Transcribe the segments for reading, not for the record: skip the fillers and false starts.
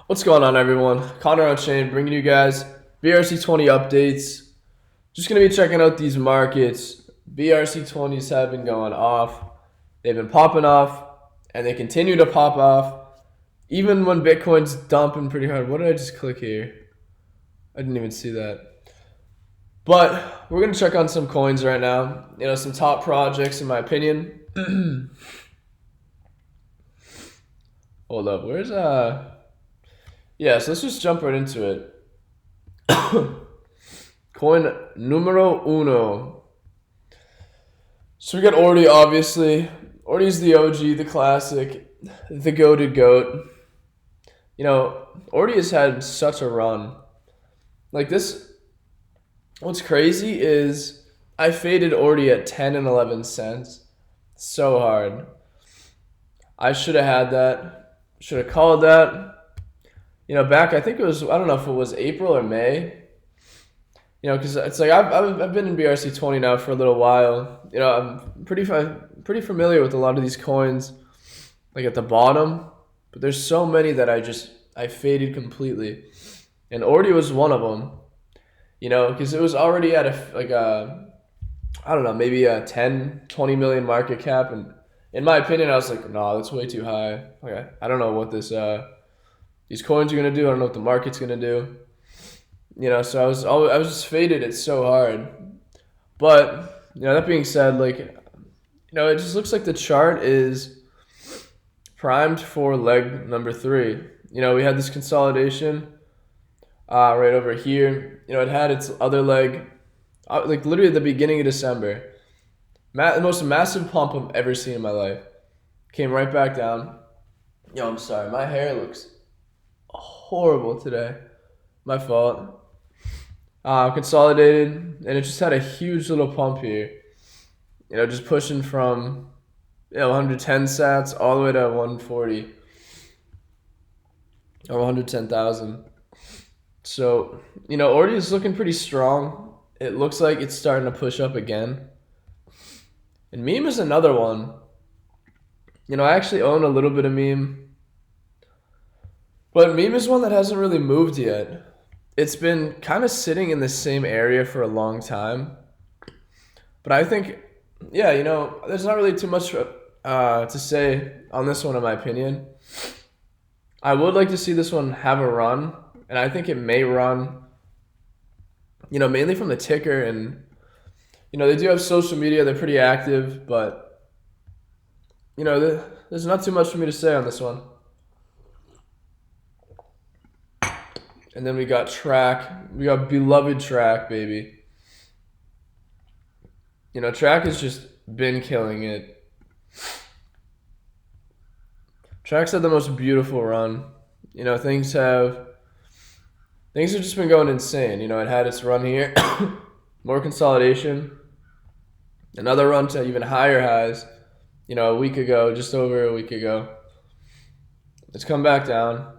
What's going on, everyone? Connor on Chain bringing you guys BRC20 updates. Just going to be checking out these markets. BRC20's have been going off. They've been popping off, and they continue to pop off, even when Bitcoin's dumping pretty hard. What did I just click here? I didn't even see that. But we're going to check on some coins right now. Some top projects, in my opinion. Hold up. Where's Yeah, so let's just jump right into it. Coin numero uno. So we got Ordi, obviously. Ordi's the OG, the classic, the goated goat. Ordi has had such a run. Like this, what's crazy is I faded Ordi at 10 and 11 cents. So hard. I should have had that. Should have called that. Back, I think it was, I don't know if it was April or May. Because it's like I've been in BRC20 now for a little while. I'm pretty familiar with a lot of these coins, like at the bottom. But there's so many that I faded completely, and Ordi was one of them. Because it was already at I don't know, maybe a 10, 20 million market cap, and in my opinion, I was like, nah, that's way too high. Okay, I don't know what these coins are gonna do. I don't know what the market's gonna do. So I was just faded. It's so hard. But that being said, it just looks like the chart is primed for leg number 3. We had this consolidation right over here. It had its other leg, literally at the beginning of December. The most massive pump I've ever seen in my life. Came right back down. I'm sorry. My hair looks horrible today. My fault. Consolidated, and it just had a huge little pump here. Just pushing from 110 sats all the way to 140 or 110,000. So Ordi is looking pretty strong. It looks like it's starting to push up again. And meme is another one. I actually own a little bit of meme, but meme is one that hasn't really moved yet. It's been kind of sitting in the same area for a long time. But I think, there's not really too much to say on this one, in my opinion. I would like to see this one have a run, and I think it may run, mainly from the ticker. And, they do have social media. They're pretty active, but, there's not too much for me to say on this one. And then we got Track. We got beloved Track, baby. Track has just been killing it. Track's had the most beautiful run. Things have just been going insane. It had its run here. More consolidation. Another run to even higher highs. A week ago, just over a week ago. It's come back down.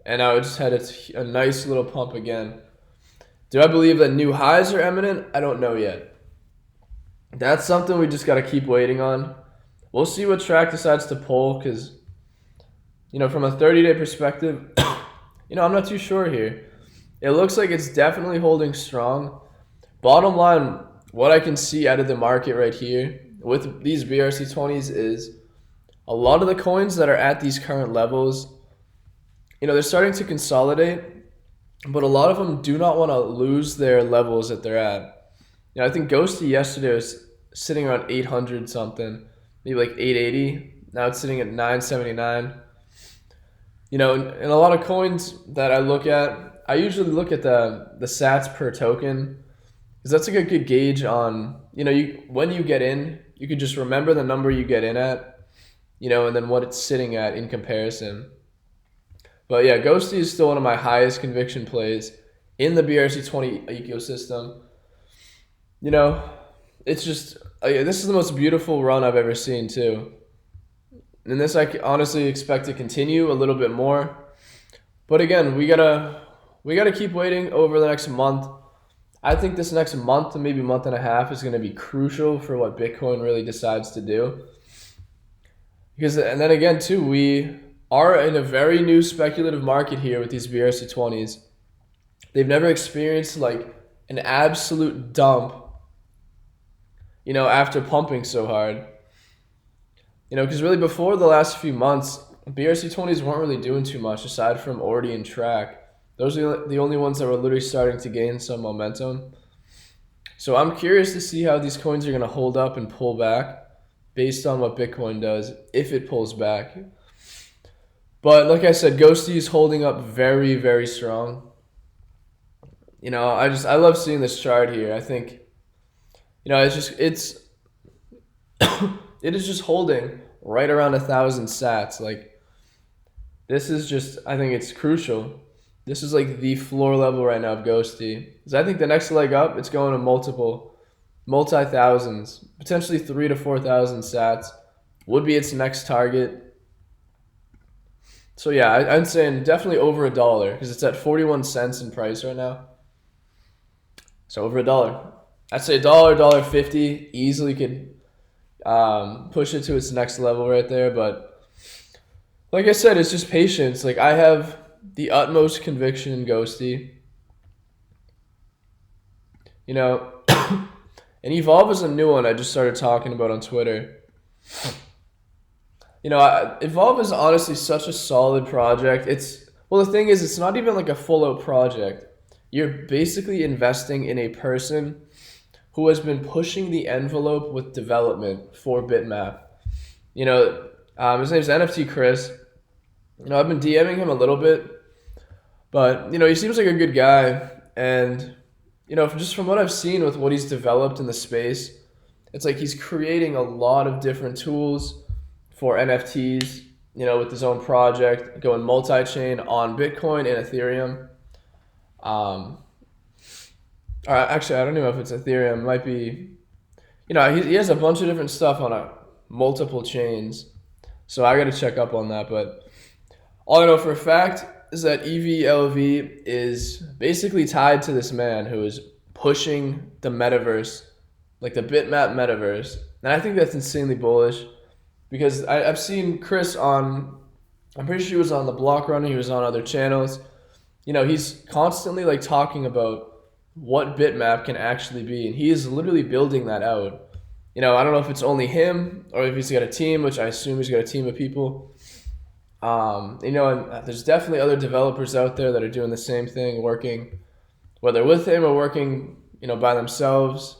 And now it just had a nice little pump again. Do I believe that new highs are imminent? I don't know yet. That's something we just got to keep waiting on. We'll see what Track decides to pull because, from a 30-day perspective, I'm not too sure here. It looks like it's definitely holding strong. Bottom line, what I can see out of the market right here with these BRC20s is a lot of the coins that are at these current levels, they're starting to consolidate, but a lot of them do not want to lose their levels that they're at. I think Ghosty yesterday was sitting around 800 something, maybe like 880. Now it's sitting at 979. And a lot of coins that I look at, I usually look at the sats per token because that's like a good gauge on, when you get in, you could just remember the number you get in at, and then what it's sitting at in comparison. But yeah, Ghosty is still one of my highest conviction plays in the BRC20 ecosystem. It's just, this is the most beautiful run I've ever seen too. And this I honestly expect to continue a little bit more. But again, we gotta keep waiting over the next month. I think this next month to maybe month and a half is going to be crucial for what Bitcoin really decides to do. And then again too, are in a very new speculative market here with these BRC20s. They've never experienced like an absolute dump, after pumping so hard. Because really before the last few months, BRC20s weren't really doing too much aside from Ordi and Track. Those are the only ones that were literally starting to gain some momentum. So I'm curious to see how these coins are going to hold up and pull back based on what Bitcoin does, if it pulls back. But like I said, Ghosty is holding up very, very strong. I love seeing this chart here. I think, it's it is just holding right around 1,000 sats. Like, this is just, I think it's crucial. This is like the floor level right now of Ghosty. Because I think the next leg up, it's going to multi-thousands, potentially 3,000 to 4,000 sats would be its next target. So yeah, I'm saying definitely over $1 because it's at 41 cents in price right now. So over $1. I'd say $1.50 easily could push it to its next level right there. But like I said, it's just patience. Like, I have the utmost conviction in Ghosty. And Evolve is a new one I just started talking about on Twitter. Evolve is honestly such a solid project. The thing is, it's not even like a full-out project. You're basically investing in a person who has been pushing the envelope with development for Bitmap. His name's NFT Chris. I've been DMing him a little bit, but he seems like a good guy. And just from what I've seen with what he's developed in the space, it's like he's creating a lot of different tools for NFTs. With his own project, going multi-chain on Bitcoin and Ethereum. Or actually, I don't even know if it's Ethereum. It might be, he has a bunch of different stuff on multiple chains. So I got to check up on that. But all I know for a fact is that EVLV is basically tied to this man who is pushing the metaverse, like the Bitmap metaverse. And I think that's insanely bullish because I've seen Chris I'm pretty sure he was on the Block Runner, he was on other channels. He's constantly like talking about what Bitmap can actually be, and he is literally building that out. I don't know if it's only him or if he's got a team, which I assume he's got a team of people. And there's definitely other developers out there that are doing the same thing, working, whether with him or working, by themselves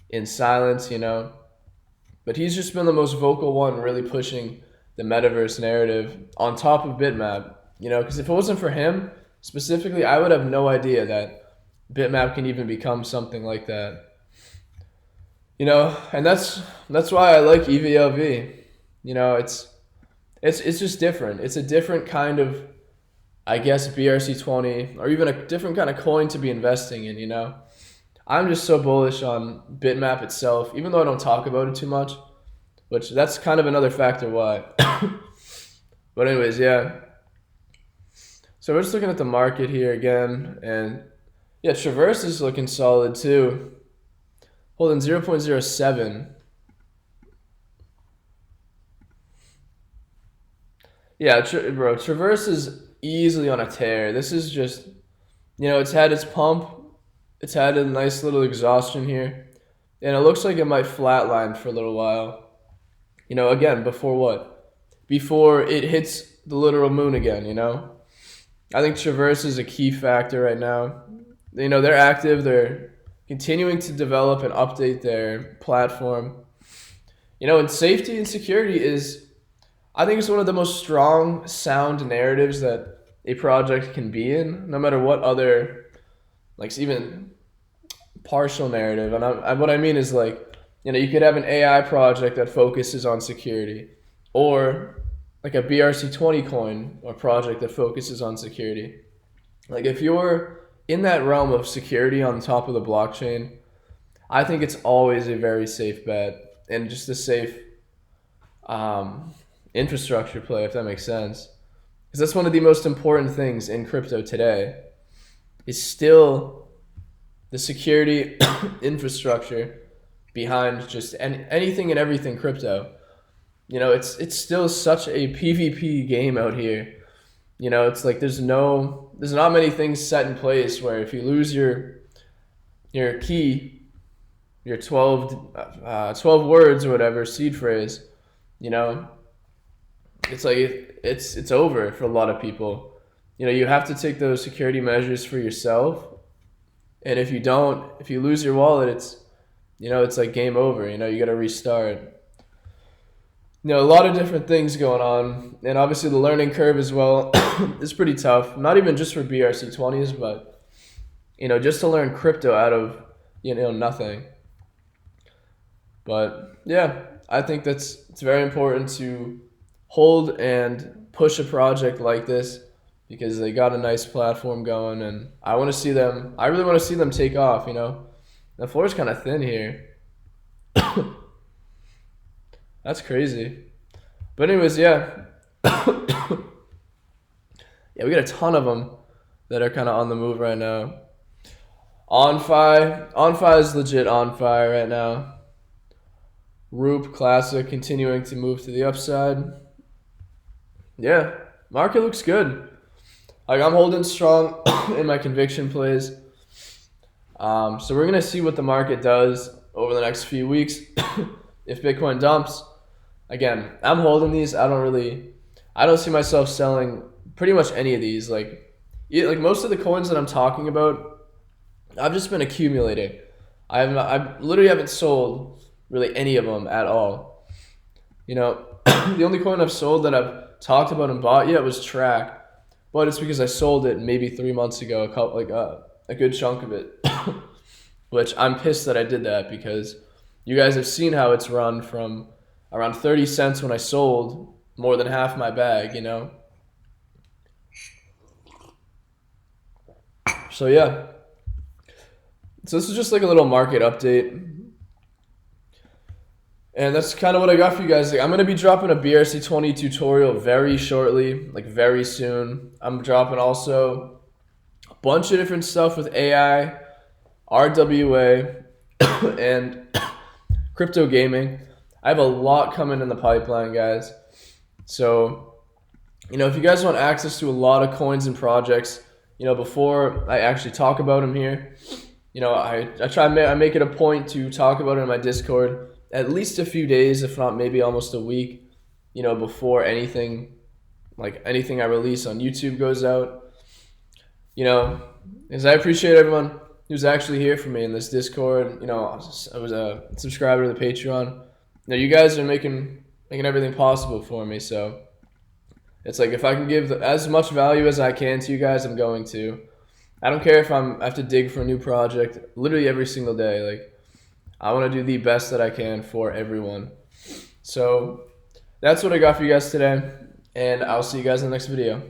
in silence, But he's just been the most vocal one, really pushing the metaverse narrative on top of Bitmap, because if it wasn't for him specifically, I would have no idea that Bitmap can even become something like that. And that's why I like EVLV. It's just different. It's a different kind of, I guess, BRC20 or even a different kind of coin to be investing in. I'm just so bullish on Bitmap itself, even though I don't talk about it too much, which that's kind of another factor why. But anyways, yeah. So we're just looking at the market here again, and yeah, Traverse is looking solid too. Holding 0.07. Yeah, Traverse is easily on a tear. This is just, it's had its pump. It's had a nice little exhaustion here. And it looks like it might flatline for a little while. Again, before what? Before it hits the literal moon again, I think Traverse is a key factor right now. They're active. They're continuing to develop and update their platform. And safety and security I think it's one of the most strong, sound narratives that a project can be in, no matter what other, like, even partial narrative. And what I mean is, like, you could have an AI project that focuses on security, or like a BRC20 coin or project that focuses on security. Like, if you're in that realm of security on top of the blockchain, I think it's always a very safe bet and just a safe infrastructure play, if that makes sense. Because that's one of the most important things in crypto today, is still the security infrastructure behind just anything and everything crypto. you know, it's still such a PvP game out here. You know, it's like there's not many things set in place where if you lose your key, your 12 words or whatever seed phrase, you know, it's like it's over for a lot of people. You know, you have to take those security measures for yourself, and if you don't, if you lose your wallet, it's like game over. You know, you got to restart. You know, a lot of different things going on, and obviously the learning curve as well is pretty tough. Not even just for BRC20's, but you know, just to learn crypto out of nothing. But yeah, I think it's very important to hold and push a project like this because they got a nice platform going, and I want to see them. I really want to see them take off. You know, the floor is kind of thin here. That's crazy. But anyways, yeah, yeah, we got a ton of them that are kind of on the move right now. On is legit on fire right now. Roop Classic continuing to move to the upside. Yeah, market looks good. Like I'm holding strong in my conviction plays. So we're gonna see what the market does over the next few weeks. If Bitcoin dumps, again, I'm holding these. I don't see myself selling pretty much any of these. Like most of the coins that I'm talking about, I've just been accumulating. I literally haven't sold really any of them at all. You know, the only coin I've sold that I've talked about and bought yet was Track, but it's because I sold it maybe 3 months ago, a good chunk of it, which I'm pissed that I did that because you guys have seen how it's run from around 30 cents when I sold more than half my bag, you know? So yeah. So this is just like a little market update. And that's kind of what I got for you guys. Like, I'm going to be dropping a BRC20 tutorial very shortly, like very soon. I'm dropping also a bunch of different stuff with AI, RWA, and crypto gaming. I have a lot coming in the pipeline, guys. So, you know, if you guys want access to a lot of coins and projects, you know, before I actually talk about them here, you know, I make it a point to talk about it in my Discord at least a few days, if not maybe almost a week, you know, before anything I release on YouTube goes out. You know, because I appreciate everyone who's actually here for me in this Discord. You know, I was a subscriber to the Patreon. Now you guys are making everything possible for me, so it's like if I can give as much value as I can to you guys, I'm going to. I don't care if I have to dig for a new project literally every single day. Like, I want to do the best that I can for everyone. So that's what I got for you guys today, and I'll see you guys in the next video.